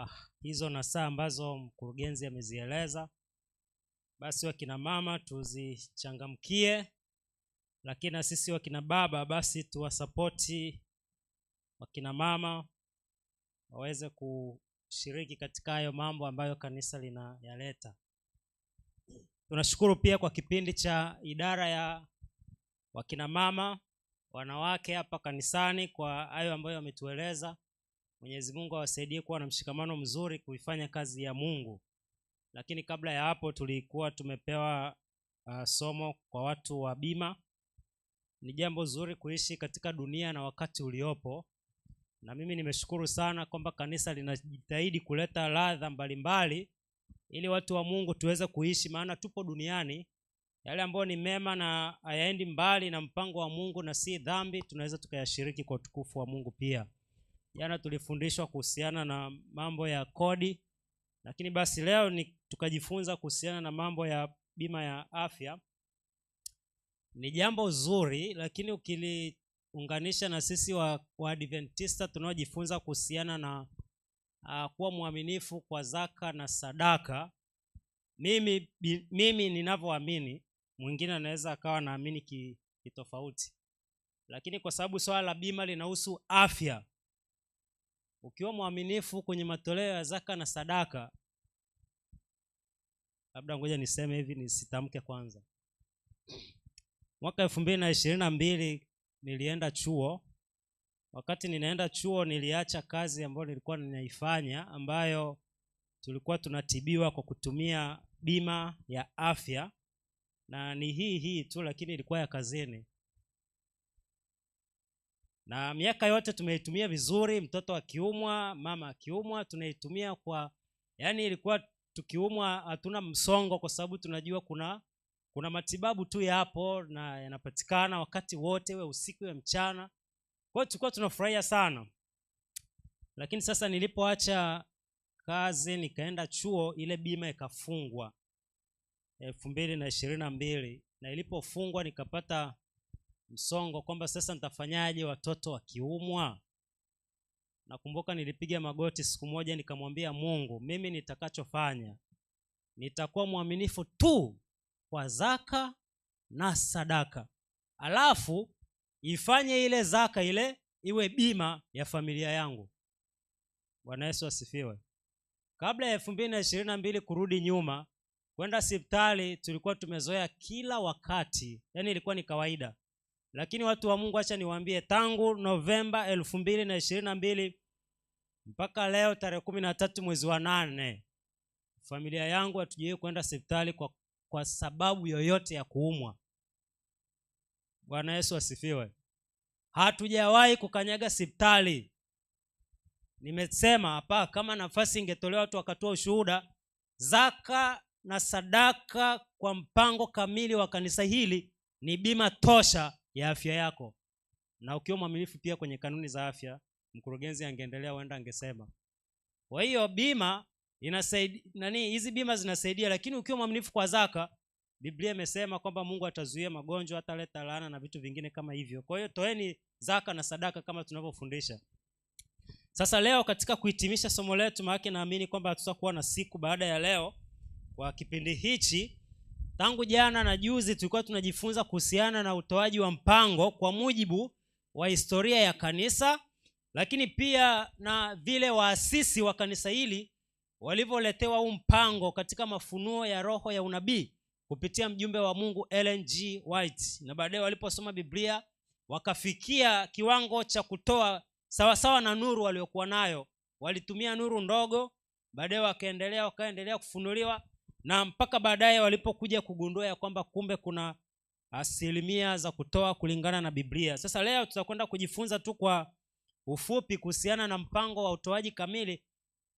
kwa hizo nasaa ambazo mkurugenzi amezieleza. Basi wakina mama tuzichangamkie, lakini na sisi wakina baba basi tuwasapoti wakina mama waweze kushiriki katika hayo mambo ambayo kanisa linayaleta. Tunashukuru pia kwa kipindi cha idara ya wakina mama wanawake hapa kanisani kwa hayo ambayo wametueleza. Mwenyezi Mungu awasaidie kuwa na mshikamano mzuri kuifanya kazi ya Mungu. Lakini kabla ya hapo tulikuwa tumepewa somo kwa watu wa bima. Ni jambo zuri kuishi katika dunia na wakati uliopo. Na mimi nimeshukuru sana kwamba kanisa linajitahidi kuleta ladha mbalimbali ili watu wa Mungu tuweze kuishi, maana tupo duniani. Yale ambayo ni mema na hayaendi mbali na mpango wa Mungu na si dhambi, tunaweza tukayashiriki kwa utukufu wa Mungu pia. Jana tulifundishwa kuhusiana na mambo ya kodi, lakini basi leo tukajifunza kuhusiana na mambo ya bima ya afya. Ni jambo zuri, lakini ukiliunganisha na sisi wa Adventista tunaojifunza kuhusiana na kuwa mwaminifu kwa zaka na sadaka, mimi ninavyoamini, mwingine anaweza akawa naamini kitofauti. Lakini kwa sababu swala la bima linahusu afya, ukiwa mwaminifu kwenye matoleo ya zaka na sadaka, labda ngoja niseme hivi, nisitamke kwanza. Mwaka 2022 nilienda chuo. Wakati ninaenda chuo niliacha kazi ambayo nilikuwa ninaifanya, ambayo tulikuwa tunatibiwa kwa kutumia bima ya afya, na ni hii tu, lakini ilikuwa ya kazini. Na miaka yote tumeitumia vizuri. Mtoto akiumwa, mama akiumwa, tunaitumia yani ilikuwa tukiumwa hatuna msongo, kwa sababu tunajua kuna matibabu tu yapo na yanapatikana wakati wote, we usiku we mchana. Kwa hiyo tulikuwa tunafurahia sana. Lakini sasa nilipoacha kazi nikaenda chuo, ile bima ikafungwa 2022, na ilipofungwa nikapata msongo kwamba sasa nitafanyaje watoto wakiumwa. Nakumbuka nilipiga magoti siku moja nikamwambia Mungu, mimi nitakachofanya nitakuwa mwaminifu tu kwa zaka na sadaka, alafu ifanye ile zaka ile iwe bima ya familia yangu. Bwana Yesu asifiwe. Kabla ya 2022 kurudi nyuma, kwenda hospitali tulikuwa tumezoea kila wakati, yani ilikuwa ni kawaida. Lakini watu wa Mungu, acha niwaambie, tangu Novemba 2022 mpaka leo tarehe 13 mwezi wa 8, familia yangu hatujawahi kwenda hospitali kwa sababu yoyote ya kuumwa. Bwana Yesu asifiwe. Hatujawahi kukanyaga hospitali. Nimesema hapa, kama nafasi ingetolewa watu wakatoa ushuhuda, zaka na sadaka kwa mpango kamili wa kanisa hili ni bima tosha ya afya yako. Na ukiwa mwaminifu pia kwenye kanuni za afya, mkurugenzi angeendelea, huenda angesema. Kwa hiyo bima inasaidia hizi bima zinasaidia, lakini ukiwa mwaminifu kwa zaka, Biblia imesema kwamba Mungu atazuia magonjwa, hataleta laana na vitu vingine kama hivyo. Kwa hiyo toeni zaka na sadaka kama tunavyofundisha. Sasa leo katika kuhitimisha somo letu, maana naamini kwamba tutakuwa na siku baada ya leo kwa kipindi hichi. Tangu jana na juzi tulikuwa tunajifunza kuhusiana na utoaji wa mpango kwa mujibu wa historia ya kanisa, lakini pia na vile waasisi wa kanisa hili walivyoletewa huu mpango katika mafunuo ya roho ya unabii kupitia mjumbe wa Mungu Ellen G. White. Na baadaye waliposoma Biblia wakafikia kiwango cha kutoa sawasawa na nuru waliokuwa nayo. Walitumia nuru ndogo, baadaye wakaendelea kufunuliwa, na mpaka baadaye walipokuja kugundua ya kwamba kumbe kuna asilimia za kutoa kulingana na Biblia. Sasa leo tutakwenda kujifunza tu kwa ufupi kuhusiana na mpango wa utoaji kamili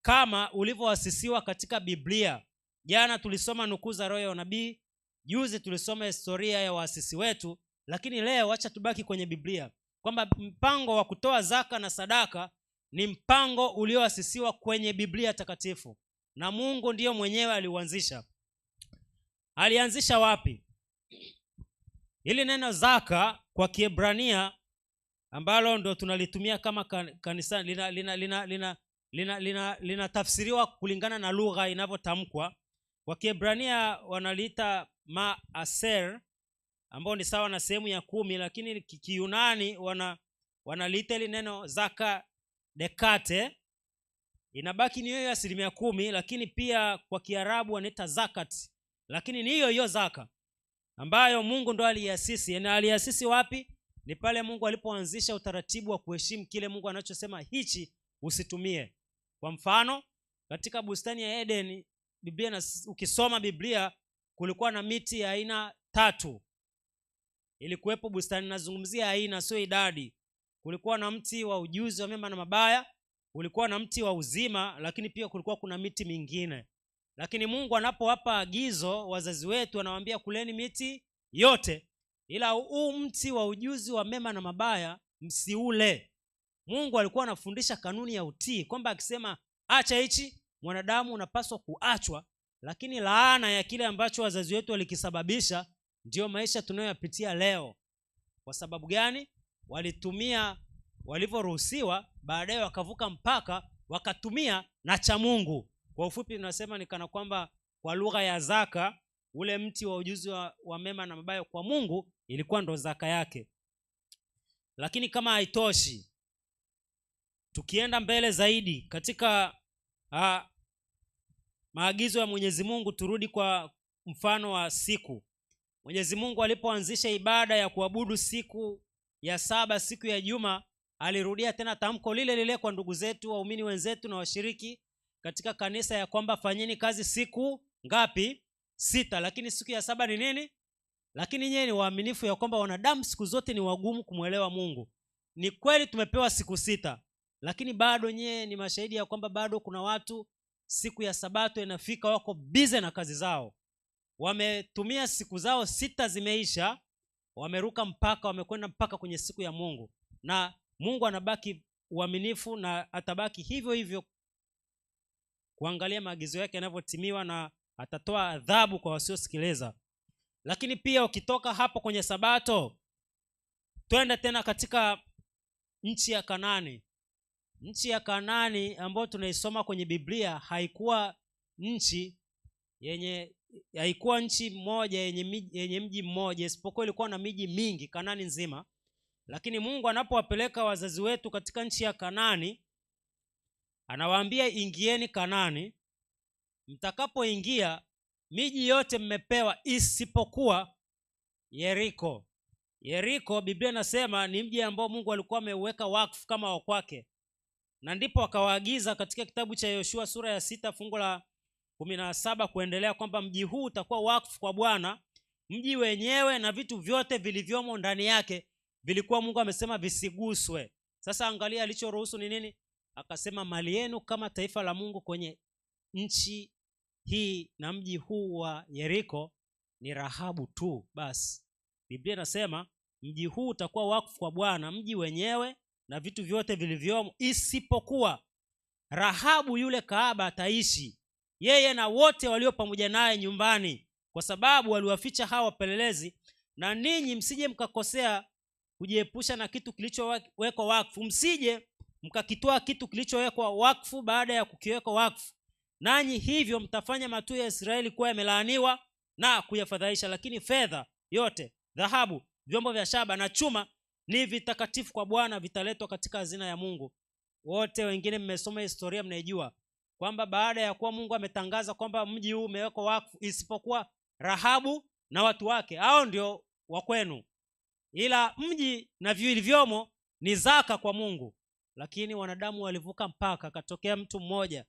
kama ulivyoasisiwa katika Biblia. Jana tulisoma nukuu za roho ya unabii, juzi tulisoma historia ya waasisi wetu, lakini leo acha tubaki kwenye Biblia kwamba mpango wa kutoa zaka na sadaka ni mpango ulioasisiwa kwenye Biblia takatifu, na Mungu ndiyo mwenyewe aliuanzisha. Alianzisha wapi? Hili neno zaka kwa Kiebrania ambalo ndo tunalitumia kama kanisa linatafsiriwa kulingana na lugha inavyotamkwa. Kwa Kiebrania wanaliita maaser, ambao ni sawa na sehemu ya 10, lakini Kiyunani wanaliita ile neno zaka dekate, inabaki ni hiyo 10%, lakini pia kwa Kiarabu wanaita zakat, lakini ni hiyo zaka ambayo Mungu ndo aliasisi. Na aliasisi wapi? Ni pale Mungu alipoanzisha utaratibu wa kuheshimu kile Mungu anachosema hichi usitumie. Kwa mfano, katika bustani ya Eden, ukisoma Biblia kulikuwa na miti ya aina 3. Ilikuwepo bustani, nazungumzia aina sio idadi. Kulikuwa na mti wa ujuzi wa mema na mabaya, kulikuwa na mti wa uzima, lakini pia kulikuwa kuna miti mingine. Lakini Mungu anapowapa agizo wazazi wetu anawaambia kuleni miti yote, ila huu mti wa ujuzi wa mema na mabaya msiule. Mungu alikuwa anafundisha kanuni ya utii, kwamba akisema acha hichi, mwanadamu unapaswa kuachwa. Lakini laana ya kile ambacho wazazi wetu walikisababisha ndio maisha tunayoyapitia leo. Kwa sababu gani? Walitumia walivyoruhusiwa, baadaye wakavuka mpaka wakatumia na cha Mungu. Kwa ufupi tunasema ni kana kwamba kwa lugha ya zaka, ule mti wa ujuzi wa mema na mabaya kwa Mungu ilikuwa ndo zaka yake. Lakini kama haitoshi, tukienda mbele zaidi katika maagizo ya Mwenyezi Mungu, turudi kwa mfano wa siku. Mwenyezi Mungu alipoanzisha ibada ya kuabudu siku ya 7, siku ya juma, alirudia tena tamko lile kwa ndugu zetu, waumini wenzetu na washiriki katika kanisa, ya kwamba fanyeni kazi siku ngapi? 6, lakini siku ya 7 ni nini? Lakini nyewe ni waaminifu ya kwamba wanadamu siku zote ni wagumu kumwelewa Mungu. Ni kweli tumepewa siku 6, lakini bado nyewe ni mashahidi ya kwamba bado kuna watu siku ya Sabato inafika wako busy na kazi zao. Wametumia siku zao 6 zimeisha, wameruka mpaka, wamekwenda mpaka kwenye siku ya Mungu. Na Mungu anabaki uaminifu na atabaki hivyo hivyo kuangalia maagizo yake yanavyotimiwa, na atatoa adhabu kwa wasiosikiliza. Lakini pia ukitoka hapo kwenye Sabato, twende tena katika nchi ya Kanaani. Nchi ya Kanaani ambayo tunaisoma kwenye Biblia haikuwa nchi moja yenye mji mmoja, isipokuwa ilikuwa na miji mingi, Kanaani nzima. Lakini Mungu anapowapeleka wazazi wetu katika nchi ya Kanaani, anawaambia ingieni Kanaani. Mtakapoingia, miji yote mmepewa isipokuwa Yeriko. Yeriko Biblia inasema ni mji ambao Mungu alikuwa ameuweka wakfu kama wa kwake, na ndipo akawaagiza katika kitabu cha Yoshua sura ya 6 fungu la 17 kuendelea, kwamba mji huu utakuwa wakfu kwa Bwana, mji wenyewe na vitu vyote vilivyomo ndani yake vilikuwa Mungu amesema visiguswe. Sasa angalia alichoruhusu ni nini? Akasema mali yenu kama taifa la Mungu kwenye nchi hii na mji huu wa Yeriko ni Rahabu tu basi. Biblia inasema mji huu utakuwa wakfu kwa Bwana, mji wenyewe na vitu vyote vilivyomo, isipokuwa Rahabu yule kahaba ataishi, yeye na wote walio pamoja naye nyumbani, kwa sababu waliwaficha hawa wapelelezi. Na ninyi msije mkakosea kujiepusha na kitu kilichowekwa wakfu, msije mkakitoa kitu kilichowekwa wakfu baada ya kukiweka wakfu, nanyi hivyo mtafanya matu ya Israeli kuwa yamelaaniwa na kuyafadhaisha. Lakini fedha yote, dhahabu, vyombo vya shaba na chuma ni vitakatifu kwa Bwana, vitaletwa katika hazina ya Mungu. Wote wengine mmesoma historia, mnaijua kwamba baada ya kuwa Mungu ametangaza kwamba mji huu umewekwa wakfu, isipokuwa Rahabu na watu wake, hao ndio wa kwenu, ila mji na vilivyomo ni zaka kwa Mungu. Lakini wanadamu walivuka mpaka, katokea mtu mmoja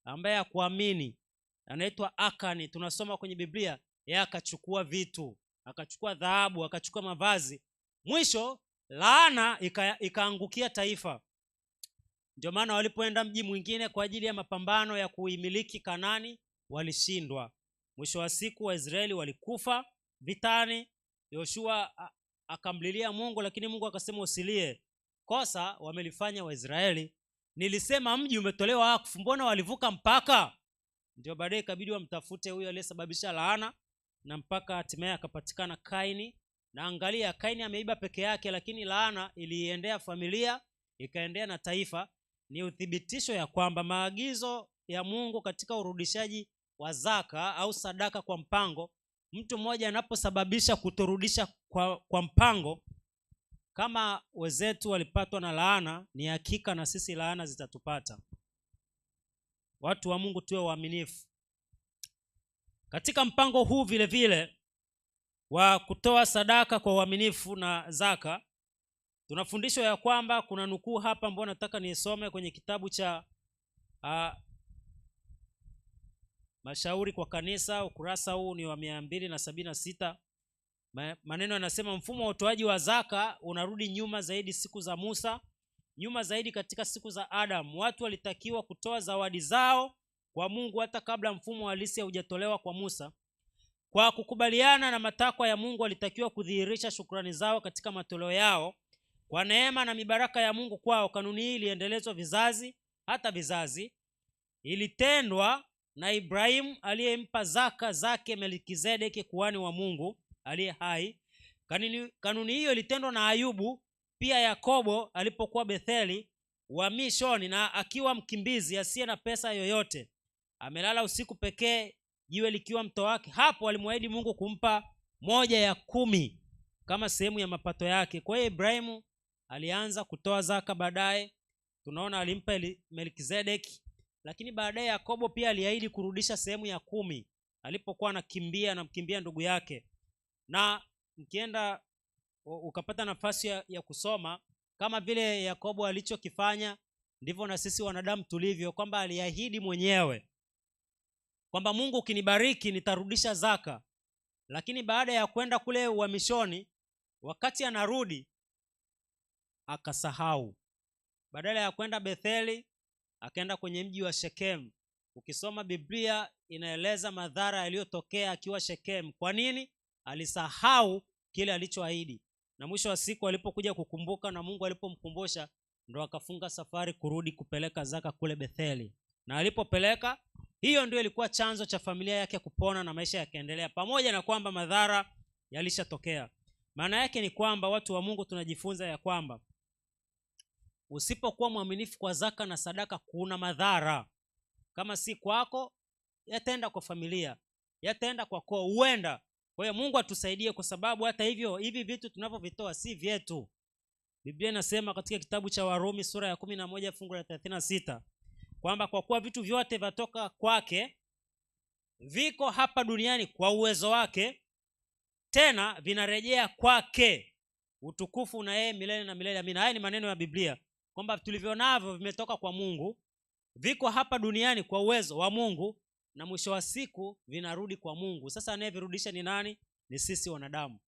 ambaye hakuamini, anaitwa Akani. Tunasoma kwenye Biblia, yeye akachukua vitu, akachukua dhahabu, akachukua mavazi, mwisho laana ikaangukia taifa. Ndio maana walipoenda mji mwingine kwa ajili ya mapambano ya kuimiliki Kanaani, walishindwa. Mwisho wa siku Waisraeli walikufa vitani. Yoshua akamlilia Mungu, lakini Mungu akasema usilie, kosa wamelifanya Waisraeli. Nilisema mji umetolewa wakfu, mbona walivuka mpaka? Ndio baadaye ikabidi wamtafute huyo aliyesababisha laana, na mpaka hatimaye akapatikana Kaini. Na angalia, Kaini ameiba peke yake, lakini laana iliendea familia, ikaendea na taifa. ni uthibitisho ya kwamba maagizo ya Mungu katika urudishaji wa zaka au sadaka kwa mpango, mtu mmoja anaposababisha kutorudisha kwa mpango, kama wenzetu walipatwa na laana, ni hakika na sisi laana zitatupata. Watu wa Mungu tuwe waaminifu katika mpango huu. Vile vile wa kutoa sadaka kwa uaminifu na zaka, tunafundishwa ya kwamba, kuna nukuu hapa ambayo nataka niisome kwenye kitabu cha Mashauri kwa Kanisa, ukurasa huu ni wa 276. Maneno yanasema, mfumo wa utoaji wa zaka unarudi nyuma zaidi siku za Musa, nyuma zaidi katika siku za Adam. Watu walitakiwa kutoa zawadi zao kwa Mungu hata kabla mfumo halisi haujatolewa kwa Musa. Kwa kukubaliana na matakwa ya Mungu, walitakiwa kudhihirisha shukrani zao katika matoleo yao. Kwa neema na mibaraka ya Mungu kwao, kanuni hii iliendelezwa vizazi hata vizazi. Ilitendwa na Ibrahimu aliyempa zaka zake Melkizedeki kuhani wa Mungu aliye hai. Kanuni hiyo ilitendwa na Ayubu, pia Yakobo alipokuwa Betheli uhamishoni na akiwa mkimbizi asiye na pesa yoyote, amelala usiku pekee, jiwe likiwa mto wake. Hapo alimwahidi Mungu kumpa 1/10 kama sehemu ya mapato yake. Kwa hiyo Ibrahimu alianza kutoa zaka, baadaye tunaona alimpa Melkizedeki, lakini baadaye Yakobo pia aliahidi kurudisha sehemu ya 10 alipokuwa anamkimbia ndugu yake. Na mkienda ukapata nafasi ya kusoma, kama vile Yakobo alichokifanya, ndivyo na sisi wanadamu tulivyo, kwamba aliahidi mwenyewe kwamba Mungu ukinibariki nitarudisha zaka. Lakini baada ya kwenda kule uhamishoni, wakati anarudi akasahau. Badala ya kwenda Betheli, akaenda kwenye mji wa Shekemu. Ukisoma Biblia inaeleza madhara yaliyotokea akiwa Shekemu. Kwa nini? Alisahau kile alichoahidi, na mwisho wa siku alipokuja kukumbuka na Mungu alipomkumbusha, ndo akafunga safari kurudi kupeleka zaka kule Betheli. Na alipopeleka, hiyo ndio ilikuwa chanzo cha familia yake kupona na maisha yakaendelea, pamoja na kwamba madhara yalishatokea. Maana yake ni kwamba watu wa Mungu tunajifunza ya kwamba usipokuwa mwaminifu kwa zaka na sadaka, kuna madhara. Kama si kwako, yataenda kwa familia, yataenda kwa koo, huenda. Kwa hiyo Mungu atusaidie, kwa sababu hata hivyo hivi vitu tunavyovitoa si vyetu. Biblia inasema katika kitabu cha Warumi sura ya 11 fungu la 36 kwamba kwa kuwa vitu vyote vatoka kwake, viko hapa duniani kwa uwezo wake, tena vinarejea kwake, utukufu na yeye milele na milele. Amina. Haya ni maneno ya Biblia kwamba tulivyo navyo vimetoka kwa Mungu, viko hapa duniani kwa uwezo wa Mungu, na mwisho wa siku vinarudi kwa Mungu. Sasa anayevirudisha ni nani? Ni sisi wanadamu.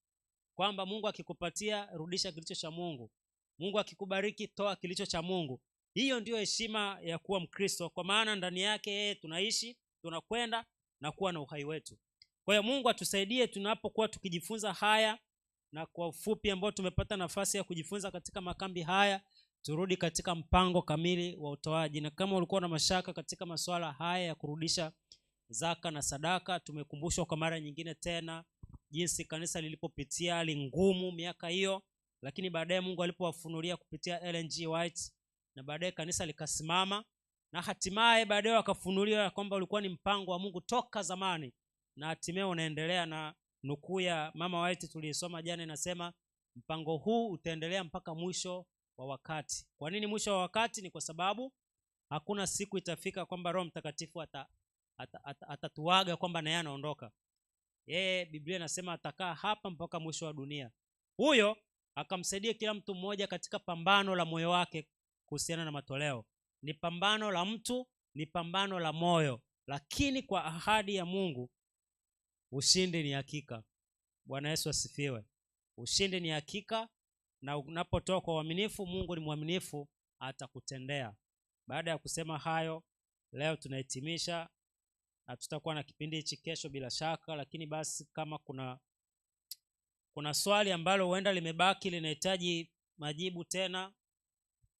Kwamba Mungu akikupatia, rudisha kilicho cha Mungu. Mungu akikubariki, toa kilicho cha Mungu. Hiyo ndiyo heshima ya kuwa Mkristo, kwa maana ndani yake yeye tunaishi, tunakwenda na kuwa na uhai wetu. Kwa hiyo Mungu atusaidie tunapokuwa tukijifunza haya, na kwa ufupi ambao tumepata nafasi ya kujifunza katika makambi haya, turudi katika mpango kamili wa utoaji. Na kama ulikuwa na mashaka katika masuala haya ya kurudisha zaka na sadaka, tumekumbushwa kwa mara nyingine tena jinsi kanisa lilipopitia hali ngumu miaka hiyo, lakini baadaye Mungu alipowafunulia kupitia Ellen G. White, na baadaye kanisa likasimama, na hatimaye baadaye wakafunuliwa kwamba ulikuwa ni mpango wa Mungu toka zamani, na hatimaye unaendelea. Na nukuu ya Mama White tuliisoma jana inasema mpango huu utaendelea mpaka mwisho wa wakati. Kwa nini mwisho wa wakati? Ni kwa sababu hakuna siku itafika kwamba Roho Mtakatifu atatuaga kwamba na yeye anaondoka. Yeye Biblia inasema atakaa hapa mpaka mwisho wa dunia. Huyo akamsaidia kila mtu mmoja katika pambano la moyo wake kuhusiana na matoleo. Ni pambano la mtu, ni pambano la moyo, lakini kwa ahadi ya Mungu ushindi ni hakika. Bwana Yesu asifiwe. Ushindi ni hakika, na unapotoa kwa uaminifu, Mungu ni mwaminifu, atakutendea. Baada ya kusema hayo, leo tunahitimisha, na tutakuwa na kipindi hichi kesho bila shaka. Lakini basi kama kuna swali ambalo huenda limebaki linahitaji majibu tena,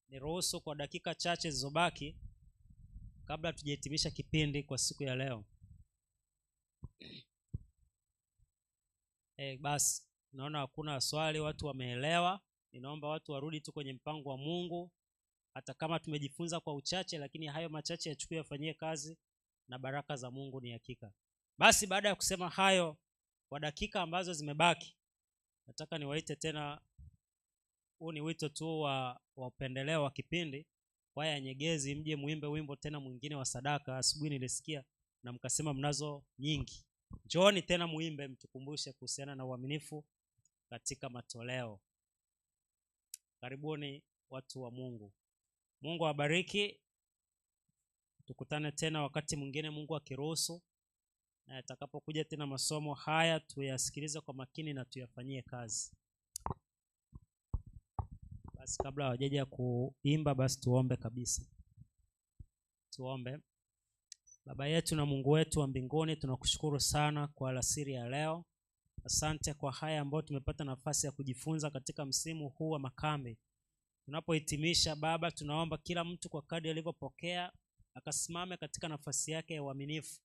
niruhusu kwa dakika chache zilizobaki kabla tujahitimisha kipindi kwa siku ya leo. Basi naona hakuna swali, watu wameelewa. Ninaomba watu warudi tu kwenye mpango wa Mungu. hata kama tumejifunza kwa uchache, lakini hayo machache yachukue yafanyie kazi, na baraka za Mungu ni hakika. Basi baada ya kusema hayo, kwa dakika ambazo zimebaki, nataka niwaite tena. Huu ni wito tu wa upendeleo wa kipindi. Kwaya Nyegezi, mje muimbe wimbo tena mwingine wa sadaka. Asubuhi nilisikia na mkasema mnazo nyingi. Njooni tena muimbe, mtukumbushe kuhusiana na uaminifu katika matoleo. Karibuni watu wa Mungu. Mungu awabariki. Tukutane tena wakati mwingine Mungu akiruhusu, na atakapokuja tena masomo haya tuyasikilize kwa makini na tuyafanyie kazi. Basi kabla hawajaja kuimba, basi tuombe kabisa. Tuombe. Baba yetu na Mungu wetu wa mbinguni, tunakushukuru sana kwa alasiri ya leo. Asante kwa haya ambayo tumepata nafasi ya kujifunza katika msimu huu wa makambi. Tunapohitimisha Baba, tunaomba kila mtu kwa kadri alivyopokea akasimame katika nafasi yake ya uaminifu.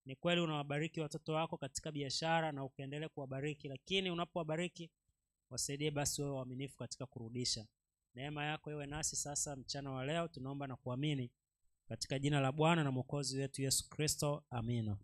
Ni kweli unawabariki watoto wako katika biashara na ukaendelee kuwabariki, lakini unapowabariki wasaidie basi wewe waaminifu katika kurudisha. Neema yako iwe nasi sasa mchana wa leo, tunaomba na kuamini katika jina la Bwana na Mwokozi wetu Yesu Kristo. Amina.